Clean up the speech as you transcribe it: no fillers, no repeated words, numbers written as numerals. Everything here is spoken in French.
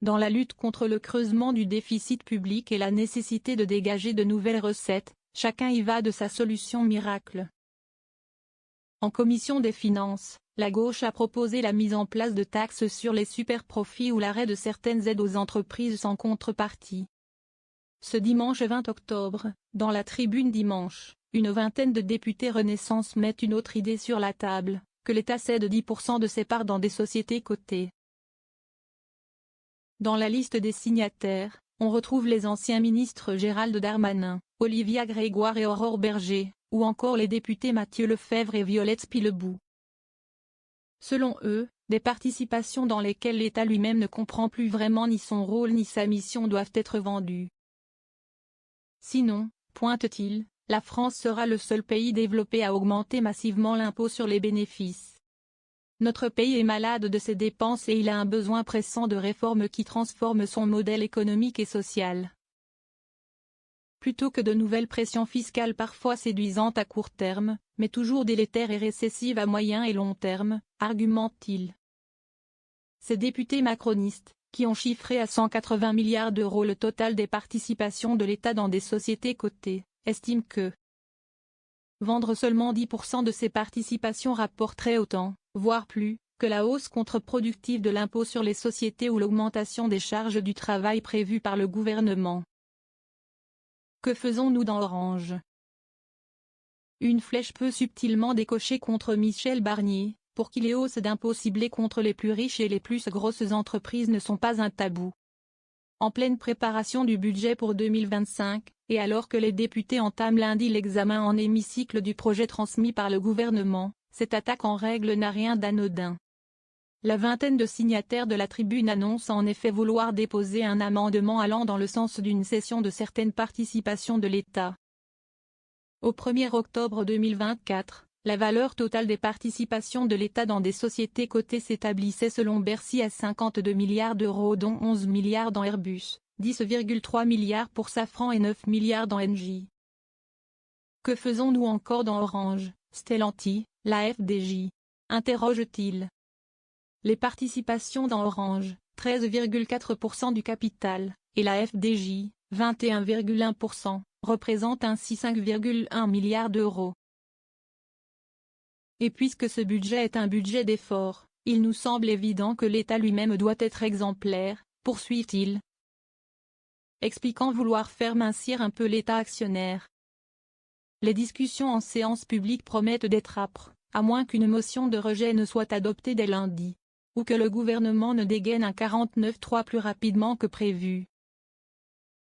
dans la lutte contre le creusement du déficit public et la nécessité de dégager de nouvelles recettes, chacun y va de sa solution miracle. En commission des finances, la gauche a proposé la mise en place de taxes sur les superprofits ou l'arrêt de certaines aides aux entreprises sans contrepartie. Ce dimanche 20 octobre, dans la Tribune Dimanche, une vingtaine de députés Renaissance mettent une autre idée sur la table, que l'État cède 10% de ses parts dans des sociétés cotées. Dans la liste des signataires, on retrouve les anciens ministres Gérald Darmanin, Olivia Grégoire et Aurore Bergé, ou encore les députés Mathieu Lefèvre et Violette Spilebout. Selon eux, des participations dans lesquelles l'État lui-même ne comprend plus vraiment ni son rôle ni sa mission doivent être vendues. Sinon, pointe-t-il, la France sera le seul pays développé à augmenter massivement l'impôt sur les bénéfices. Notre pays est malade de ses dépenses et il a un besoin pressant de réformes qui transforment son modèle économique et social. Plutôt que de nouvelles pressions fiscales parfois séduisantes à court terme, mais toujours délétères et récessives à moyen et long terme, argumente-t-il. Ces députés macronistes, qui ont chiffré à 180 milliards d'euros le total des participations de l'État dans des sociétés cotées, estiment que vendre seulement 10% de ces participations rapporterait autant, voire plus, que la hausse contre-productive de l'impôt sur les sociétés ou l'augmentation des charges du travail prévues par le gouvernement. Que faisons-nous dans Orange? Une flèche peu subtilement décochée contre Michel Barnier, pour qui les hausses d'impôts ciblées contre les plus riches et les plus grosses entreprises ne sont pas un tabou. En pleine préparation du budget pour 2025, et alors que les députés entament lundi l'examen en hémicycle du projet transmis par le gouvernement, cette attaque en règle n'a rien d'anodin. La vingtaine de signataires de la Tribune annonce en effet vouloir déposer un amendement allant dans le sens d'une cession de certaines participations de l'État. Au 1er octobre 2024, la valeur totale des participations de l'État dans des sociétés cotées s'établissait selon Bercy à 52 milliards d'euros dont 11 milliards dans Airbus, 10,3 milliards pour Safran et 9 milliards dans Engie. Que faisons-nous encore dans Orange, Stellantis, la FDJ? Interroge-t-il. Les participations dans Orange, 13,4% du capital, et la FDJ, 21,1%, représentent ainsi 5,1 milliards d'euros. Et puisque ce budget est un budget d'effort, il nous semble évident que l'État lui-même doit être exemplaire, poursuit-il, expliquant vouloir faire mincir un peu l'État actionnaire. Les discussions en séance publique promettent d'être âpres, à moins qu'une motion de rejet ne soit adoptée dès lundi, ou que le gouvernement ne dégaine un 49.3 plus rapidement que prévu.